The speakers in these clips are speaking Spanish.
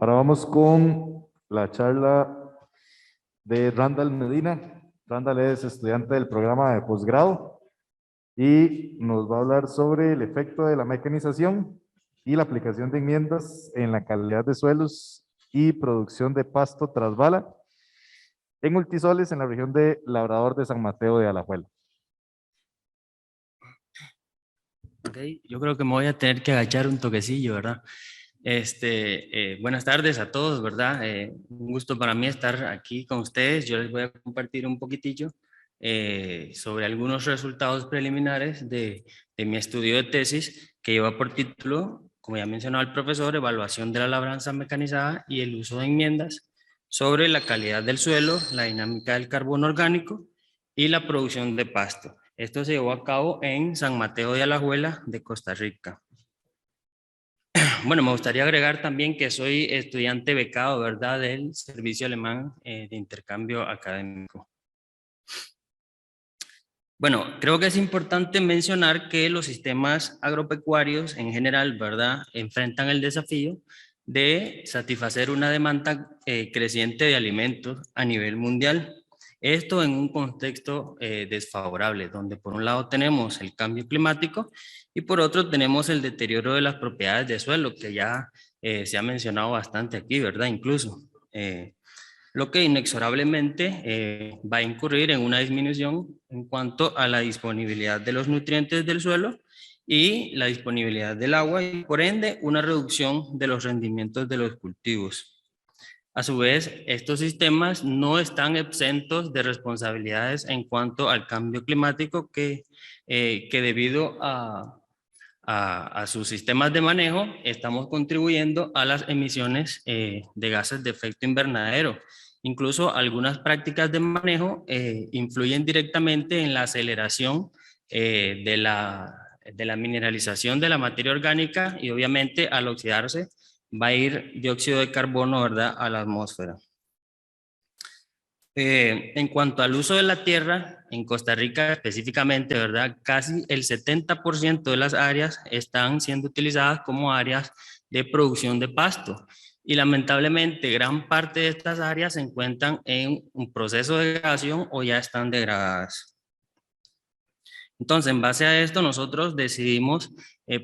Ahora vamos con la charla de Randall Medina. Randall es estudiante del programa de posgrado y nos va a hablar sobre el efecto de la mecanización y la aplicación de enmiendas en la calidad de suelos y producción de pasto tras bala en multisoles en la región de Labrador de San Mateo de Alajuela. Ok, yo creo que me voy a tener que agachar un toquecillo, ¿verdad? Buenas tardes a todos, ¿verdad? Un gusto para mí estar aquí con ustedes. Yo les voy a compartir un poquitillo sobre algunos resultados preliminares de mi estudio de tesis que lleva por título, como ya mencionó el profesor, Evaluación de la labranza mecanizada y el uso de enmiendas sobre la calidad del suelo, la dinámica del carbono orgánico y la producción de pasto. Esto se llevó a cabo en San Mateo de Alajuela, de Costa Rica. Bueno, me gustaría agregar también que soy estudiante becado, ¿verdad?, del Servicio Alemán de Intercambio Académico. Bueno, creo que es importante mencionar que los sistemas agropecuarios en general, ¿verdad?, enfrentan el desafío de satisfacer una demanda creciente de alimentos a nivel mundial. Esto en un contexto desfavorable, donde por un lado tenemos el cambio climático y por otro tenemos el deterioro de las propiedades de suelo, que ya se ha mencionado bastante aquí, ¿verdad? Incluso, lo que inexorablemente va a incurrir en una disminución en cuanto a la disponibilidad de los nutrientes del suelo y la disponibilidad del agua y por ende una reducción de los rendimientos de los cultivos. A su vez, estos sistemas no están exentos de responsabilidades en cuanto al cambio climático que debido a sus sistemas de manejo estamos contribuyendo a las emisiones de gases de efecto invernadero. Incluso algunas prácticas de manejo influyen directamente en la aceleración de la mineralización de la materia orgánica y obviamente al oxidarse va a ir dióxido de carbono, ¿verdad?, a la atmósfera. En cuanto al uso de la tierra, en Costa Rica específicamente, ¿verdad?, casi el 70% de las áreas están siendo utilizadas como áreas de producción de pasto. Y lamentablemente gran parte de estas áreas se encuentran en un proceso de degradación o ya están degradadas. Entonces, en base a esto, nosotros decidimos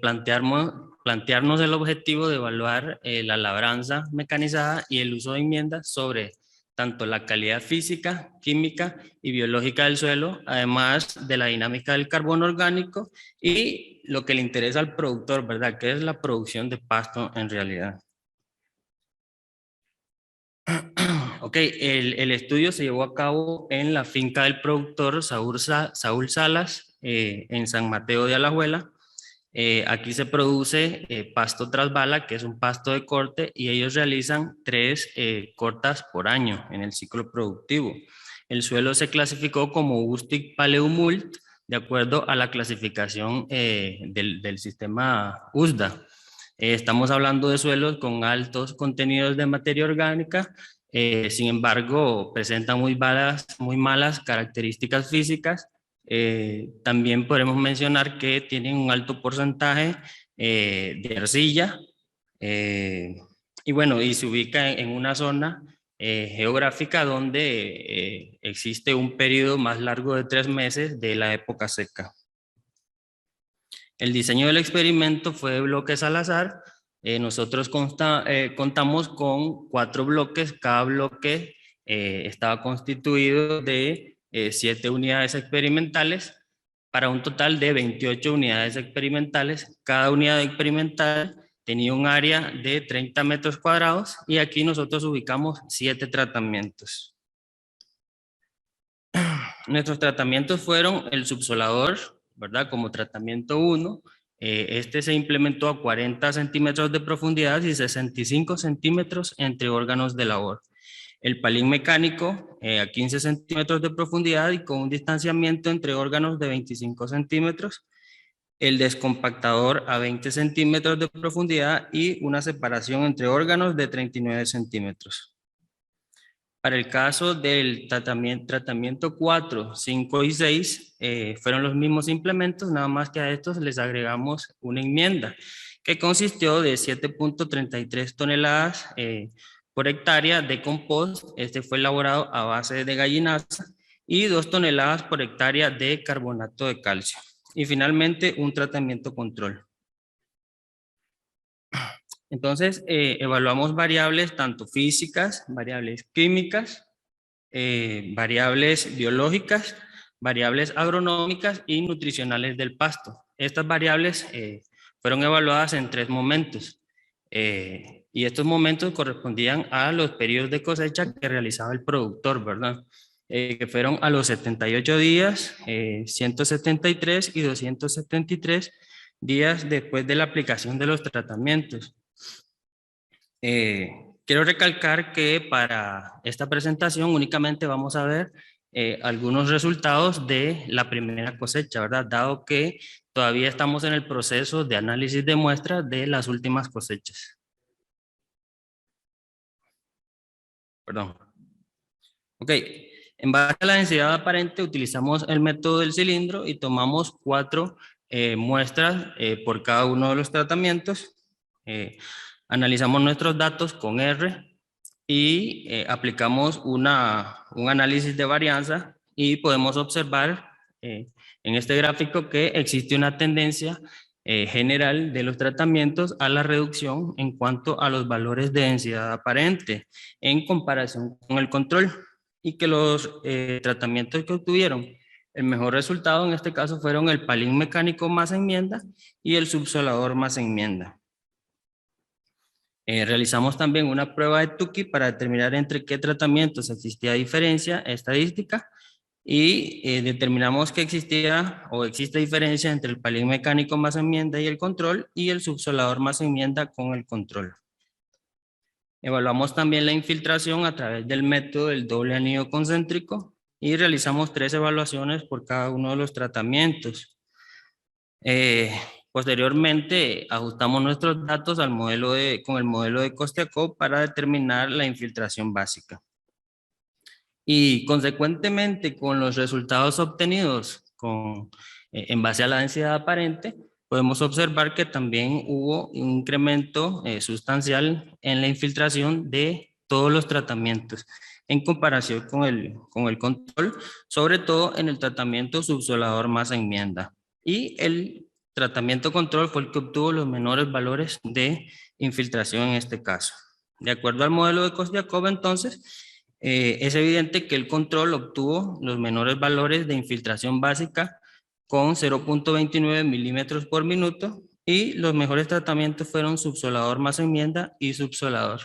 plantearnos el objetivo de evaluar la labranza mecanizada y el uso de enmiendas sobre tanto la calidad física, química y biológica del suelo, además de la dinámica del carbono orgánico y lo que le interesa al productor, ¿verdad?, que es la producción de pasto en realidad. Ok, el estudio se llevó a cabo en la finca del productor Saúl Salas, en San Mateo de Alajuela. Aquí se produce pasto tras bala, que es un pasto de corte, y ellos realizan 3 cortas por año en el ciclo productivo. El suelo se clasificó como Ustic Paleomult, de acuerdo a la clasificación del sistema USDA. Estamos hablando de suelos con altos contenidos de materia orgánica, sin embargo, presentan muy malas características físicas. También podemos mencionar que tienen un alto porcentaje de arcilla y bueno, y se ubica en una zona geográfica donde existe un periodo más largo de 3 meses de la época seca. El diseño del experimento fue de bloques al azar. Nosotros contamos con 4 bloques. Cada bloque estaba constituido de 7 unidades experimentales para un total de 28 unidades experimentales. Cada unidad experimental tenía un área de 30 metros cuadrados y aquí nosotros ubicamos 7 tratamientos. Nuestros tratamientos fueron el subsolador, ¿verdad?, como tratamiento 1. Este se implementó a 40 centímetros de profundidad y 65 centímetros entre órganos de labor. El palín mecánico a 15 centímetros de profundidad y con un distanciamiento entre órganos de 25 centímetros. El descompactador a 20 centímetros de profundidad y una separación entre órganos de 39 centímetros. Para el caso del tratamiento 4, 5 y 6, fueron los mismos implementos, nada más que a estos les agregamos una enmienda. que consistió de 7.33 toneladas por hectárea de compost. Este fue elaborado a base de gallinaza, y 2 toneladas por hectárea de carbonato de calcio. Y finalmente un tratamiento control. Entonces, evaluamos variables tanto físicas, variables químicas, variables biológicas, variables agronómicas y nutricionales del pasto. Estas variables fueron evaluadas en 3 momentos. Y estos momentos correspondían a los periodos de cosecha que realizaba el productor, ¿verdad? Que fueron a los 78 días, 173 y 273 días después de la aplicación de los tratamientos. Quiero recalcar que para esta presentación únicamente vamos a ver algunos resultados de la primera cosecha, ¿verdad? Dado que todavía estamos en el proceso de análisis de muestras de las últimas cosechas. Perdón. Ok, en base a la densidad aparente utilizamos el método del cilindro y tomamos 4 muestras por cada uno de los tratamientos. Analizamos nuestros datos con R y aplicamos un análisis de varianza, y podemos observar en este gráfico que existe una tendencia general de los tratamientos a la reducción en cuanto a los valores de densidad aparente en comparación con el control, y que los tratamientos que obtuvieron el mejor resultado en este caso fueron el palín mecánico más enmienda y el subsolador más enmienda. Realizamos también una prueba de Tukey para determinar entre qué tratamientos existía diferencia estadística, y determinamos que existía o existe diferencia entre el palín mecánico más enmienda y el control, y el subsolador más enmienda con el control. Evaluamos también la infiltración a través del método del doble anillo concéntrico y realizamos 3 evaluaciones por cada uno de los tratamientos. Posteriormente ajustamos nuestros datos al con el modelo de Kostiakov para determinar la infiltración básica. Y consecuentemente, con los resultados obtenidos en base a la densidad aparente, podemos observar que también hubo un incremento sustancial en la infiltración de todos los tratamientos en comparación con el control, sobre todo en el tratamiento subsolador más enmienda. Y el tratamiento control fue el que obtuvo los menores valores de infiltración en este caso. De acuerdo al modelo de Kostiakov, entonces, es evidente que el control obtuvo los menores valores de infiltración básica con 0.29 milímetros por minuto, y los mejores tratamientos fueron subsolador más enmienda y subsolador.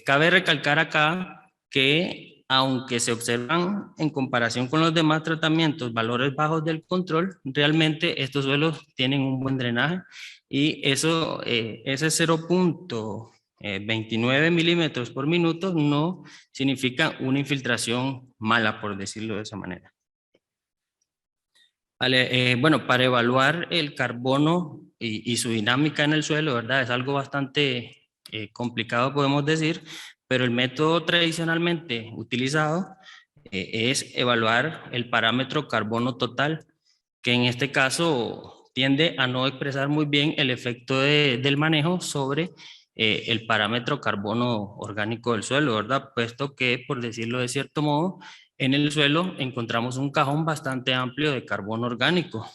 Cabe recalcar acá que aunque se observan en comparación con los demás tratamientos valores bajos del control, realmente estos suelos tienen un buen drenaje, y eso, ese 0.29 milímetros por minuto no significa una infiltración mala, por decirlo de esa manera. Vale, bueno, para evaluar el carbono y su dinámica en el suelo, ¿verdad? Es algo bastante complicado, podemos decir, pero el método tradicionalmente utilizado es evaluar el parámetro carbono total, que en este caso tiende a no expresar muy bien el efecto del manejo sobre el parámetro carbono orgánico del suelo, ¿verdad? Puesto que, por decirlo de cierto modo, en el suelo encontramos un cajón bastante amplio de carbono orgánico,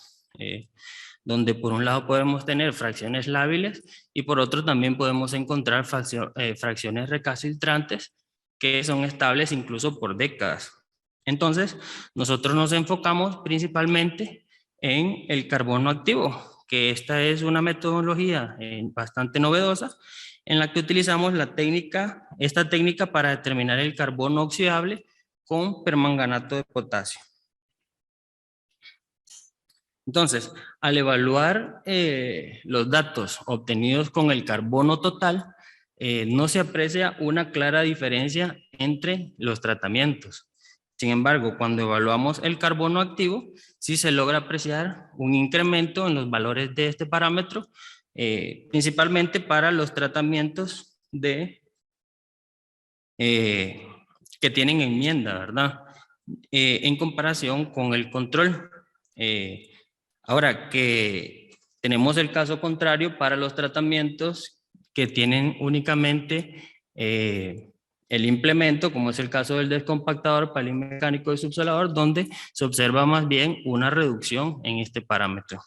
donde por un lado podemos tener fracciones lábiles y por otro también podemos encontrar fracciones recalcitrantes que son estables incluso por décadas. Entonces, nosotros nos enfocamos principalmente en el carbono activo, que esta es una metodología bastante novedosa, en la que utilizamos esta técnica para determinar el carbono oxidable con permanganato de potasio. Entonces, al evaluar los datos obtenidos con el carbono total, no se aprecia una clara diferencia entre los tratamientos. Sin embargo, cuando evaluamos el carbono activo, sí se logra apreciar un incremento en los valores de este parámetro, principalmente para los tratamientos que tienen enmienda, ¿verdad? En comparación con el control. Ahora, que Tenemos el caso contrario para los tratamientos que tienen únicamente el implemento, como es el caso del descompactador, palín mecánico y subsolador, donde se observa más bien una reducción en este parámetro.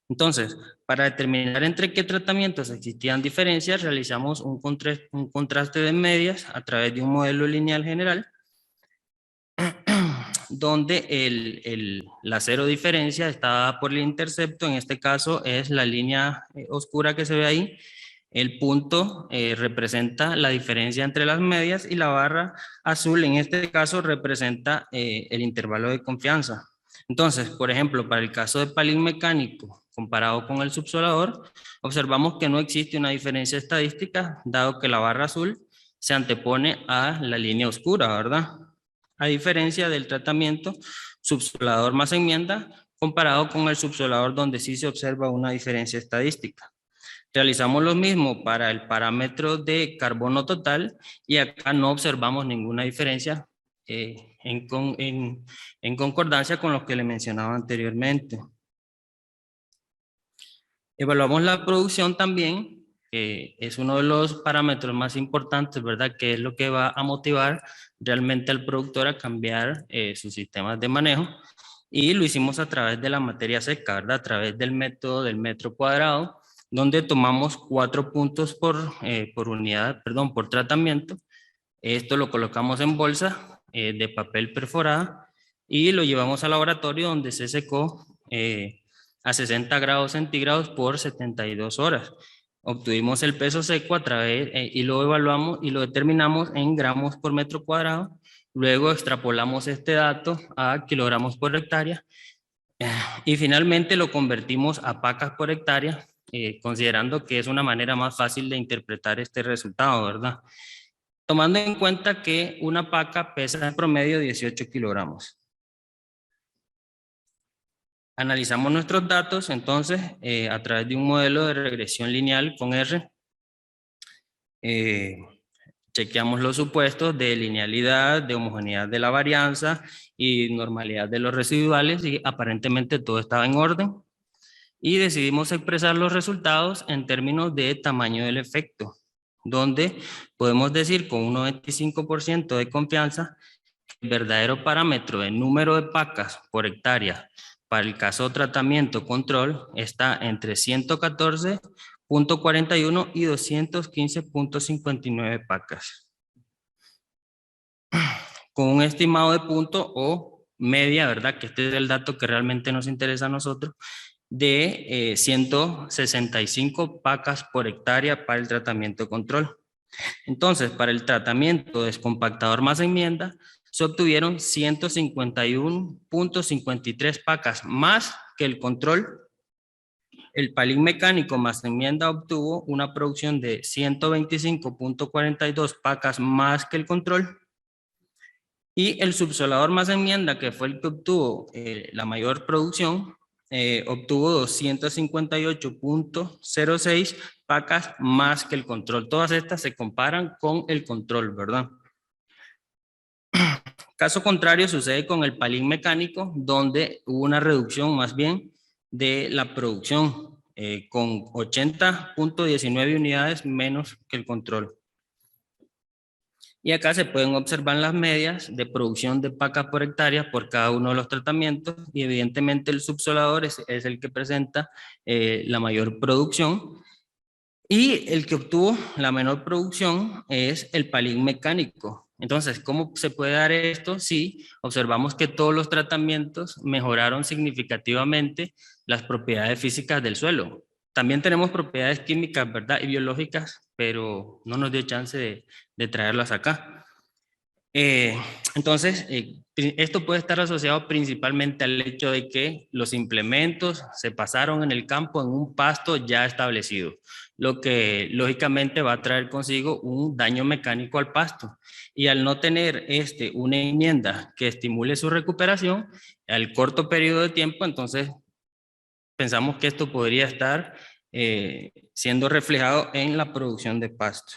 Entonces, para determinar entre qué tratamientos existían diferencias, realizamos un contraste de medias a través de un modelo lineal general, donde la cero diferencia está dada por el intercepto. En este caso es la línea oscura que se ve ahí. El punto representa la diferencia entre las medias y la barra azul en este caso representa el intervalo de confianza. Entonces, por ejemplo, para el caso de palín mecánico comparado con el subsolador, observamos que no existe una diferencia estadística, dado que la barra azul se antepone a la línea oscura, ¿verdad? A diferencia del tratamiento subsolador más enmienda, comparado con el subsolador donde sí se observa una diferencia estadística. Realizamos lo mismo para el parámetro de carbono total y acá no observamos ninguna diferencia en concordancia con lo que le mencionaba anteriormente. Evaluamos la producción también, que es uno de los parámetros más importantes, ¿verdad? Que es lo que va a motivar realmente al productor a cambiar sus sistemas de manejo. Y lo hicimos a través de la materia seca, ¿verdad? A través del método del metro cuadrado, donde tomamos 4 puntos por unidad, perdón, por tratamiento. Esto lo colocamos en bolsa de papel perforada y lo llevamos al laboratorio donde se secó a 60 grados centígrados por 72 horas. Obtuvimos el peso seco a través y lo evaluamos y lo determinamos en gramos por metro cuadrado. Luego extrapolamos este dato a kilogramos por hectárea y finalmente lo convertimos a pacas por hectárea, considerando que es una manera más fácil de interpretar este resultado, ¿verdad? Tomando en cuenta que una paca pesa en promedio 18 kilogramos. Analizamos nuestros datos, entonces, a través de un modelo de regresión lineal con R. Chequeamos los supuestos de linealidad, de homogeneidad de la varianza y normalidad de los residuales y aparentemente todo estaba en orden. Y decidimos expresar los resultados en términos de tamaño del efecto, donde podemos decir con un 95% de confianza el verdadero parámetro de número de pacas por hectárea para el caso tratamiento control está entre 114.41 y 215.59 pacas. Con un estimado de punto o media, ¿verdad? Que este es el dato que realmente nos interesa a nosotros, de 165 pacas por hectárea para el tratamiento control. Entonces, para el tratamiento descompactador más enmienda, se obtuvieron 151.53 pacas más que el control. El palín mecánico más enmienda obtuvo una producción de 125.42 pacas más que el control. Y el subsolador más enmienda, que fue el que obtuvo la mayor producción, obtuvo 258.06 pacas más que el control. Todas estas se comparan con el control, ¿verdad? Caso contrario sucede con el palín mecánico, donde hubo una reducción más bien de la producción, con 80.19 unidades menos que el control. Y acá se pueden observar las medias de producción de pacas por hectárea por cada uno de los tratamientos y evidentemente el subsolador es el que presenta la mayor producción y el que obtuvo la menor producción es el palín mecánico. Entonces, ¿cómo se puede dar esto? Si observamos que todos los tratamientos mejoraron significativamente las propiedades físicas del suelo. También tenemos propiedades químicas, ¿verdad? Y biológicas, pero no nos dio chance de traerlas acá. Entonces, esto puede estar asociado principalmente al hecho de que los implementos se pasaron en el campo en un pasto ya establecido, lo que lógicamente va a traer consigo un daño mecánico al pasto. Y al no tener una enmienda que estimule su recuperación al corto periodo de tiempo, entonces pensamos que esto podría estar siendo reflejado en la producción de pasto.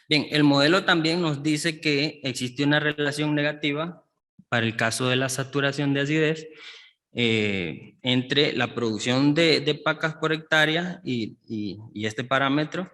Bien, el modelo también nos dice que existe una relación negativa para el caso de la saturación de acidez entre la producción de pacas por hectárea y este parámetro,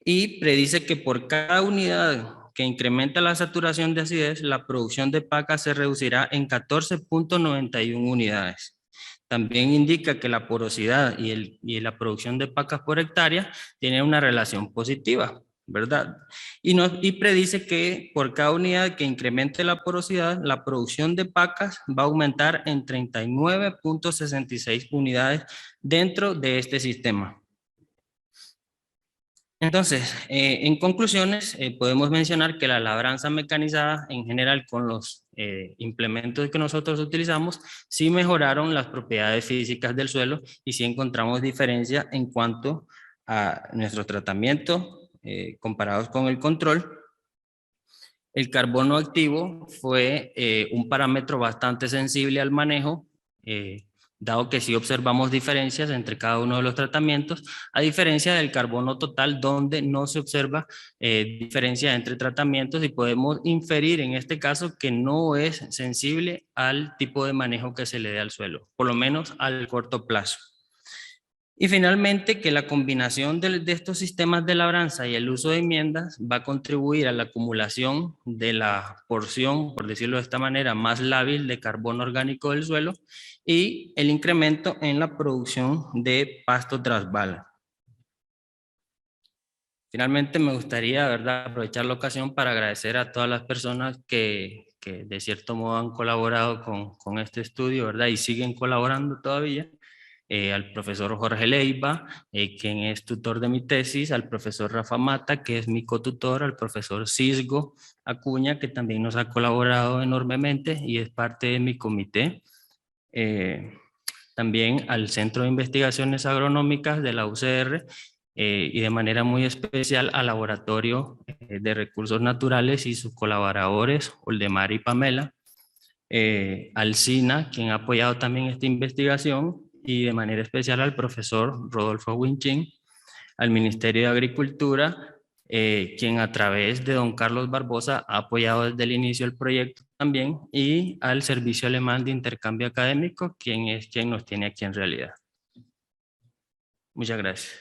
y predice que por cada unidad que incrementa la saturación de acidez, la producción de pacas se reducirá en 14.91 unidades. También indica que la porosidad y la producción de pacas por hectárea tienen una relación positiva, ¿verdad? Y predice que por cada unidad que incremente la porosidad, la producción de pacas va a aumentar en 39.66 unidades dentro de este sistema. Entonces, en conclusiones, podemos mencionar que la labranza mecanizada en general con los implementos que nosotros utilizamos sí mejoraron las propiedades físicas del suelo y sí encontramos diferencia en cuanto a nuestro tratamiento comparados con el control. El carbono activo fue un parámetro bastante sensible al manejo, dado que sí observamos diferencias entre cada uno de los tratamientos, a diferencia del carbono total, donde no se observa diferencia entre tratamientos y podemos inferir en este caso que no es sensible al tipo de manejo que se le dé al suelo, por lo menos al corto plazo. Y finalmente, que la combinación de estos sistemas de labranza y el uso de enmiendas va a contribuir a la acumulación de la porción, por decirlo de esta manera, más lábil de carbono orgánico del suelo y el incremento en la producción de pasto tras bala. Finalmente, me gustaría, ¿verdad?, aprovechar la ocasión para agradecer a todas las personas que de cierto modo han colaborado con este estudio, ¿verdad?, y siguen colaborando todavía. Al profesor Jorge Leiva, quien es tutor de mi tesis, al profesor Rafa Mata, que es mi cotutor, al profesor Cisgo Acuña, que también nos ha colaborado enormemente y es parte de mi comité. También al Centro de Investigaciones Agronómicas de la UCR y de manera muy especial al Laboratorio de Recursos Naturales y sus colaboradores, Oldemar y Pamela. Al SINA, quien ha apoyado también esta investigación, y de manera especial al profesor Rodolfo Winchín, al Ministerio de Agricultura, quien a través de don Carlos Barbosa ha apoyado desde el inicio el proyecto también, y al Servicio Alemán de Intercambio Académico, quien es quien nos tiene aquí en realidad. Muchas gracias.